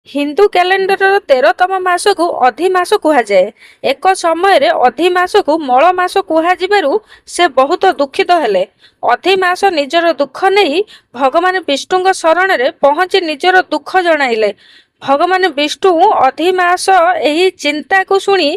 ହିନ୍ଦୁ କ୍ୟାଲେଣ୍ଡରର 13ତମ ମାସକୁ ଅଧି ମାସ କୁହାଯାଏ। ଏକ ସମୟରେ ଅଧି ମାସକୁ ମଳ ମାସ କୁହାଯିବାରୁ ସେ ବହୁତ ଦୁଃଖିତ ହେଲେ। ଅଧି ମାସ ନିଜର ଦୁଃଖ ନେଇ ଭଗବାନ ବିଷ୍ଣୁଙ୍କ ଶରଣରେ ପହଞ୍ଚି ନିଜର ଦୁଃଖ ଜଣାଇଲେ। ଭଗବାନ ବିଷ୍ଣୁ ଅଧି ମାସ ଏହି ଚିନ୍ତାକୁ ଶୁଣି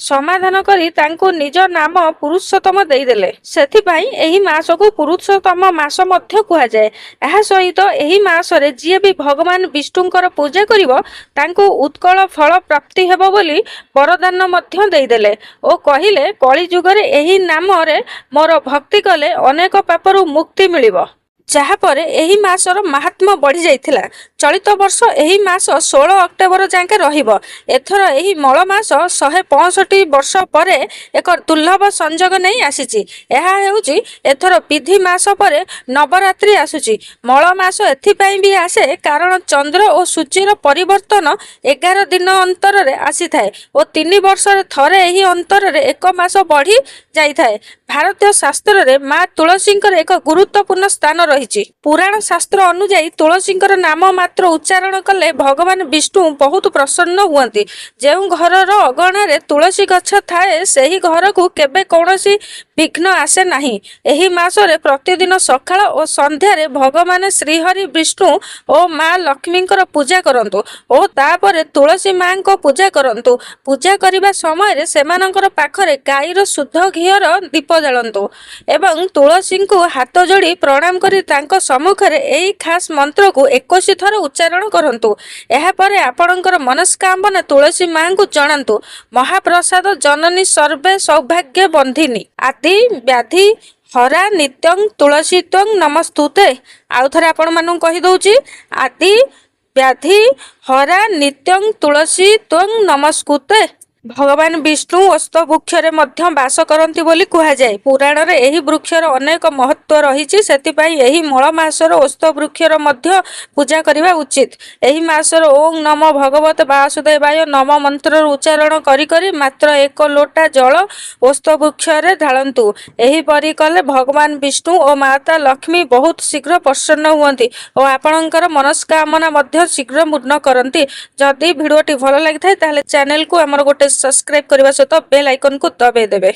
ସମାଧାନ କରି ତାଙ୍କୁ ନିଜ ନାମ ପୁରୁଷୋତ୍ତମ ଦେଇଦେଲେ। ସେଥିପାଇଁ ଏହି ମାସକୁ ପୁରୁଷୋତ୍ତମ ମାସ ମଧ୍ୟ କୁହାଯାଏ। ଏହା ସହିତ ଏହି ମାସରେ ଯିଏ ବି ଭଗବାନ ବିଷ୍ଣୁଙ୍କର ପୂଜା କରିବ ତାଙ୍କୁ ଉତ୍କଳ ଫଳ ପ୍ରାପ୍ତି ହେବ ବୋଲି ବରଦାନ ମଧ୍ୟ ଦେଇଦେଲେ ଓ କହିଲେ, କଳିଯୁଗରେ ଏହି ନାମରେ ମୋର ଭକ୍ତି କଲେ ଅନେକ ପାପରୁ ମୁକ୍ତି ମିଳିବ। ଯାହାପରେ ଏହି ମାସର ମାହାତ୍ମ୍ୟ ବଢ଼ି ଯାଇଥିଲା। ଚଳିତ ବର୍ଷ ଏହି ମାସ 16 ଅକ୍ଟୋବର ଯାକେ ରହିବ। ଏଥର ଏହି ମଳ ମାସ 165 ବର୍ଷ ପରେ ଏକ ଦୁର୍ଲଭ ସଂଯୋଗ ନେଇ ଆସିଛି। ଏହା ହେଉଛି ଏଥର ବିଧି ମାସ ପରେ ନବରାତ୍ରି ଆସୁଛି। ମଳ ମାସ ଏଥିପାଇଁ ବି ଆସେ କାରଣ ଚନ୍ଦ୍ର ଓ ସୂର୍ଯ୍ୟର ପରିବର୍ତ୍ତନ 11 ଦିନ ଅନ୍ତରରେ ଆସିଥାଏ ଓ 3 ବର୍ଷରେ ଥରେ ଏହି ଅନ୍ତରରେ ଏକ ମାସ ବଢ଼ି ଯାଇଥାଏ। ଭାରତୀୟ ଶାସ୍ତ୍ରରେ ମା ତୁଳସୀଙ୍କର ଏକ ଗୁରୁତ୍ୱପୂର୍ଣ୍ଣ ସ୍ଥାନ ରହିଛି। ପୁରାଣ ଶାସ୍ତ୍ର ଅନୁଯାୟୀ ତୁଳସୀଙ୍କର ନାମ ମାତ୍ର ଉଚ୍ଚାରଣ କଲେ ଭଗବାନ ବିଷ୍ଣୁ ବହୁତ ପ୍ରସନ୍ନ ହୁଅନ୍ତି। ଯେଉଁ ଘରର ଅଗଣାରେ ତୁଳସୀ ଗଛ ଥାଏ ସେହି ଘରକୁ କେବେ କୌଣସି ବିଘ୍ନ ଆସେ ନାହିଁ। ଏହି ମାସରେ ପ୍ରତିଦିନ ସକାଳ ଓ ସନ୍ଧ୍ୟାରେ ଭଗବାନ ଶ୍ରୀହରି ବିଷ୍ଣୁ ଓ ମା ଲକ୍ଷ୍ମୀଙ୍କର ପୂଜା କରନ୍ତୁ ଓ ତାପରେ ତୁଳସୀ ମାଙ୍କ ପୂଜା କରନ୍ତୁ। ପୂଜା କରିବା ସମୟରେ ସେମାନଙ୍କର ପାଖରେ ଗାଈର ଶୁଦ୍ଧ ଘିଅର ଦୀପ ଜାଳନ୍ତୁ ଏବଂ ତୁଳସୀଙ୍କୁ ହାତ ଯୋଡ଼ି ପ୍ରଣାମ କରି ତାଙ୍କ ସମ୍ମୁଖରେ ଏହି ଖାସ୍ ମନ୍ତ୍ରକୁ 21 ଥର ଉଚ୍ଚାରଣ କରନ୍ତୁ। ଏହାପରେ ଆପଣଙ୍କର ମନସ୍କାମନା ତୁଳସୀ ମାଙ୍କୁ ଜଣାନ୍ତୁ। ମହାପ୍ରସାଦ ଜନନୀ ସର୍ବେ ସୌଭାଗ୍ୟ ବନ୍ଧିନୀ ଆଦି ବ୍ୟାଧି ହରା ନିତ୍ୟଂ ତୁଳସୀ ତ୍ୱଂ ନମସ୍ତୁତେ। ଆଉ ଥରେ ଆପଣମାନଙ୍କୁ କହିଦେଉଛି, ଆଦି ବ୍ୟାଧି ହରା ନିତ୍ୟଂ ତୁଳସୀ ତ୍ୱଂ ନମସ୍କୁତେ। ଭଗବାନ ବିଷ୍ଣୁ ଓସ୍ତ ବୃକ୍ଷରେ ମଧ୍ୟ ବାସ କରନ୍ତି ବୋଲି କୁହାଯାଏ। ପୁରାଣରେ ଏହି ବୃକ୍ଷର ଅନେକ ମହତ୍ତ୍ୱ ରହିଛି। ସେଥିପାଇଁ ଏହି ମଳ ମାସର ଓସ୍ତ ବୃକ୍ଷର ମଧ୍ୟ ପୂଜା କରିବା ଉଚିତ। ଏହି ମାସର ଓଂ ନମୋ ଭଗବତେ ବାସୁଦେବାୟ ନମ ମନ୍ତ୍ରର ଉଚ୍ଚାରଣ କରି କରି ମାତ୍ର 1 ଲୋଟା ଜଳ ଓସ୍ତ ବୃକ୍ଷରେ ଢାଳନ୍ତୁ। ଏହିପରି କଲେ ଭଗବାନ ବିଷ୍ଣୁ ଓ ମାତା ଲକ୍ଷ୍ମୀ ବହୁତ ଶୀଘ୍ର ପ୍ରସନ୍ନ ହୁଅନ୍ତି ଓ ଆପଣଙ୍କର ମନସ୍କାମନା ମଧ୍ୟ ଶୀଘ୍ର ପୂର୍ଣ୍ଣ କରନ୍ତି। ଯଦି ଭିଡ଼ିଓଟି ଭଲ ଲାଗିଥାଏ ତାହେଲେ ଚ୍ୟାନେଲକୁ ଆମର ଗୋଟେ ସବସ୍କ୍ରାଇବ୍ କରିବା ସହିତ ବେଲ୍ ଆଇକନକୁ ଦବାଇ ଦେବେ।